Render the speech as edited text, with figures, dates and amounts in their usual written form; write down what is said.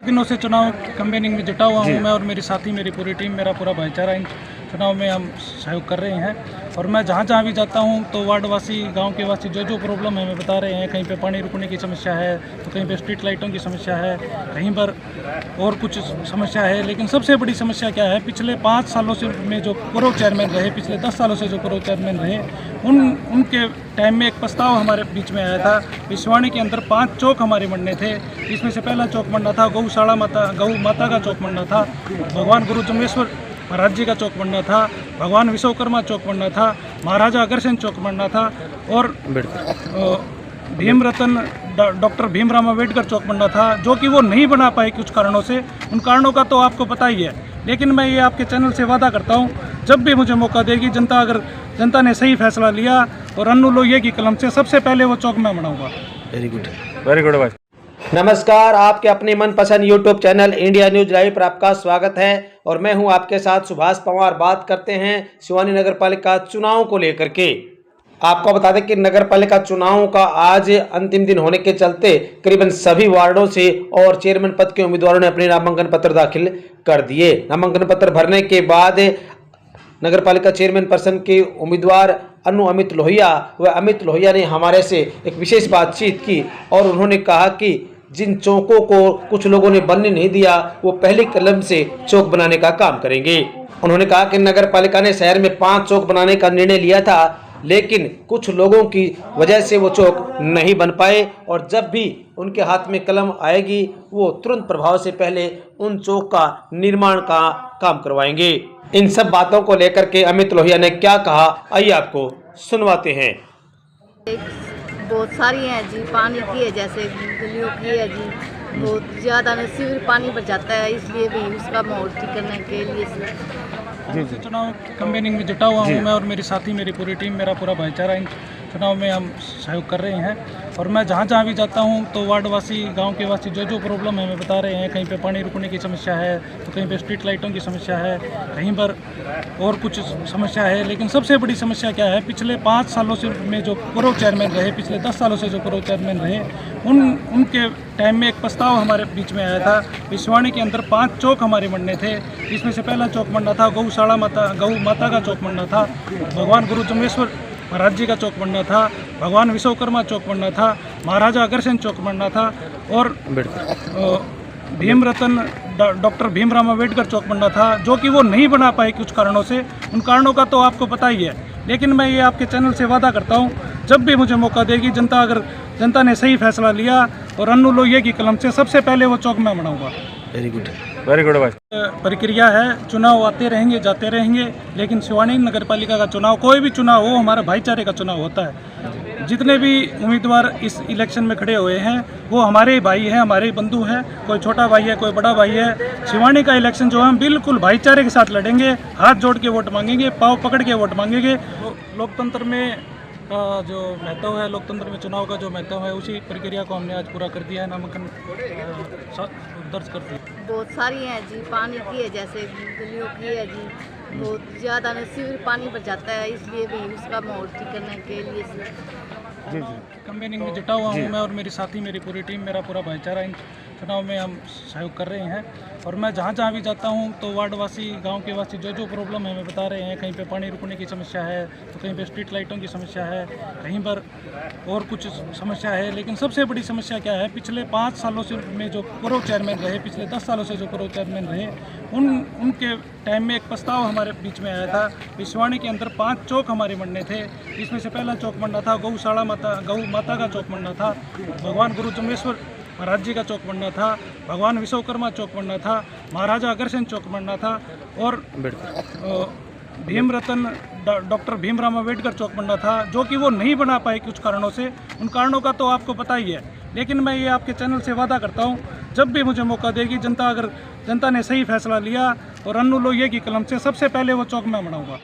दिनों से चुनाव कैंपेनिंग में जुटा हुआ हूँ मैं और मेरी साथी, मेरी पूरी टीम, मेरा पूरा भाईचारा इन चुनाव में हम सहयोग कर रहे हैं। और मैं जहाँ जहाँ भी जाता हूँ तो वार्डवासी, गांव के वासी जो प्रॉब्लम है हमें बता रहे हैं। कहीं पे पानी रुकने की समस्या है, तो कहीं पे स्ट्रीट लाइटों की समस्या है, कहीं पर और कुछ समस्या है। लेकिन सबसे बड़ी समस्या क्या है, पिछले 5 सालों से में जो पूर्व चेयरमैन रहे, पिछले 10 सालों से जो पूर्व चेयरमैन रहे, उनके टाइम में एक प्रस्ताव हमारे बीच में आया था। विश्वाणी के अंदर 5 चौक हमारे बनने थे। इसमें से पहला चौक बनना था गौ माता का चौक बनना था, भगवान गुरु जम्बेश्वर महाराज जी का चौक बनना था, भगवान विश्वकर्मा चौक बनना था, महाराजा अग्रसेन चौक बनना था और भीम रतन डॉक्टर भीमराव अम्बेडकर चौक बनना था, जो कि वो नहीं बना पाए कुछ कारणों से। उन कारणों का तो आपको पता ही है। लेकिन मैं ये आपके चैनल से वादा करता हूँ, जब भी मुझे मौका देगी जनता ने सही फैसला लिया और अन्नू लोहिया की कलम से सबसे पहले वो चौक मैं बनाऊंगा। वेरी गुड भाई। नमस्कार, आपके अपने मनपसंद YouTube channel India news live पर आपका स्वागत है और मैं हूं आपके साथ सुभाष पवार। बात करते हैं सिवानी नगर पालिका चुनाव को लेकर के। आपको बता दें कि नगर पालिका चुनाव का आज अंतिम दिन होने के चलते करीबन सभी वार्डों से और चेयरमैन पद के उम्मीदवारों ने अपने नामांकन पत्र दाखिल कर दिए। नामांकन पत्र भरने के बाद नगर पालिका चेयरमैन पर्सन के उम्मीदवार अन्नू अमित लोहिया व अमित लोहिया ने हमारे से एक विशेष बातचीत की और उन्होंने कहा कि जिन चौकों को कुछ लोगों ने बनने नहीं दिया, वो पहली कलम से चौक बनाने का काम करेंगे। उन्होंने कहा कि नगर पालिका ने शहर में 5 चौक बनाने का निर्णय लिया था, लेकिन कुछ लोगों की वजह से वो चौक नहीं बन पाए और जब भी उनके हाथ में कलम आएगी, वो तुरंत प्रभाव से पहले उन चौक का निर्माण का काम करवाएंगे। इन सब बातों को लेकर के अमित लोहिया ने क्या कहा, आइए आपको सुनवाते हैं। बहुत सारी हैं जी, पानी की है, जैसे गलियों की है जी, बहुत ज़्यादा न सीवर पानी भर जाता है, इसलिए भी उसका माहौल ठीक करने के लिए जी चुनाव कैंपेनिंग में जुटा हुआ हूँ मैं और मेरी साथी, मेरी पूरी टीम, मेरा पूरा भाईचारा इन चुनाव में हम सहयोग कर रहे हैं। और मैं जहाँ जहाँ भी जाता हूँ तो वार्डवासी, गांव के वासी जो प्रॉब्लम है हमें बता रहे हैं। कहीं पे पानी रुकने की समस्या है, तो कहीं पे स्ट्रीट लाइटों की समस्या है, कहीं पर और कुछ समस्या है। लेकिन सबसे बड़ी समस्या क्या है, पिछले 5 सालों से में जो पूर्व चेयरमैन रहे, पिछले 10 सालों से जो पूर्व चेयरमैन रहे, उनके टाइम में एक प्रस्ताव हमारे बीच में आया था। विश्वाणी के अंदर 5 चौक हमारे बनने थे। इसमें से पहला चौक बनना था गौ माता का चौक बनना था, भगवान गुरु जम्बेश्वर महाराज जी का चौक बनना था, भगवान विश्वकर्मा चौक बनना था, महाराजा अग्रसेन चौक बनना था और भीम रतन डॉक्टर भीमराव अम्बेडकर चौक बनना था, जो कि वो नहीं बना पाए कुछ कारणों से। उन कारणों का तो आपको पता ही है। लेकिन मैं ये आपके चैनल से वादा करता हूँ, जब भी मुझे मौका देगी जनता ने सही फैसला लिया और अन्नू लोहिया की कलम से सबसे पहले वो चौक मैं बनाऊंगा। वेरी गुड भाई। प्रक्रिया है, चुनाव आते रहेंगे, जाते रहेंगे, लेकिन सिवानी नगर पालिका का चुनाव, कोई भी चुनाव हो, हमारा भाईचारे का चुनाव होता है। जितने भी उम्मीदवार इस इलेक्शन में खड़े हुए हैं वो हमारे भाई हैं, हमारे बंधु हैं। कोई छोटा भाई है, कोई बड़ा भाई है। सिवानी का इलेक्शन जो हम बिल्कुल भाईचारे के साथ लड़ेंगे, हाथ जोड़ के वोट मांगेंगे, पाँव पकड़ के वोट मांगेंगे। लोकतंत्र में जो महत्व है, लोकतंत्र में चुनाव का जो महत्व है, उसी प्रक्रिया को हमने आज पूरा कर दिया है। नामांकन दर्ज कर दिया। बहुत सारी हैं जी, पानी की है, जैसे गलियों की है जी, बहुत ज़्यादा न सीवर पानी भर जाता है, इसलिए भी उसका माहौल ठीक करने के लिए जी कैंपेनिंग में जुटा हुआ हूँ मैं और मेरी साथी, मेरी पूरी टीम, मेरा पूरा भाईचारा इन चुनाव में हम सहयोग कर रहे हैं। और मैं जहाँ जहाँ भी जाता हूँ तो वार्डवासी, गांव के वासी जो प्रॉब्लम है हमें बता रहे हैं। कहीं पे पानी रुकने की समस्या है, तो कहीं पे स्ट्रीट लाइटों की समस्या है, कहीं पर और कुछ समस्या है। लेकिन सबसे बड़ी समस्या क्या है, पिछले 5 सालों से में जो पूर्व चेयरमैन रहे, पिछले 10 सालों से जो पूर्व चेयरमैन रहे, उनके टाइम में एक प्रस्ताव हमारे बीच में आया था। विश्वाणी के अंदर 5 चौक हमारे बनने थे। इसमें से पहला चौक बनना था गौ माता का चौक बनना था, भगवान गुरु जम्बेश्वर महाराज जी का चौक बनना था, भगवान विश्वकर्मा चौक बनना था, महाराजा अग्रसेन चौक बनना था और भीम रतन डॉक्टर भीमराव अम्बेडकर चौक बनना था, जो कि वो नहीं बना पाए कुछ कारणों से। उन कारणों का तो आपको पता ही है। लेकिन मैं ये आपके चैनल से वादा करता हूँ, जब भी मुझे मौका देगी जनता ने सही फैसला लिया और अन्नू लोहिया की कलम से सबसे पहले वो चौक मैं बनाऊंगा।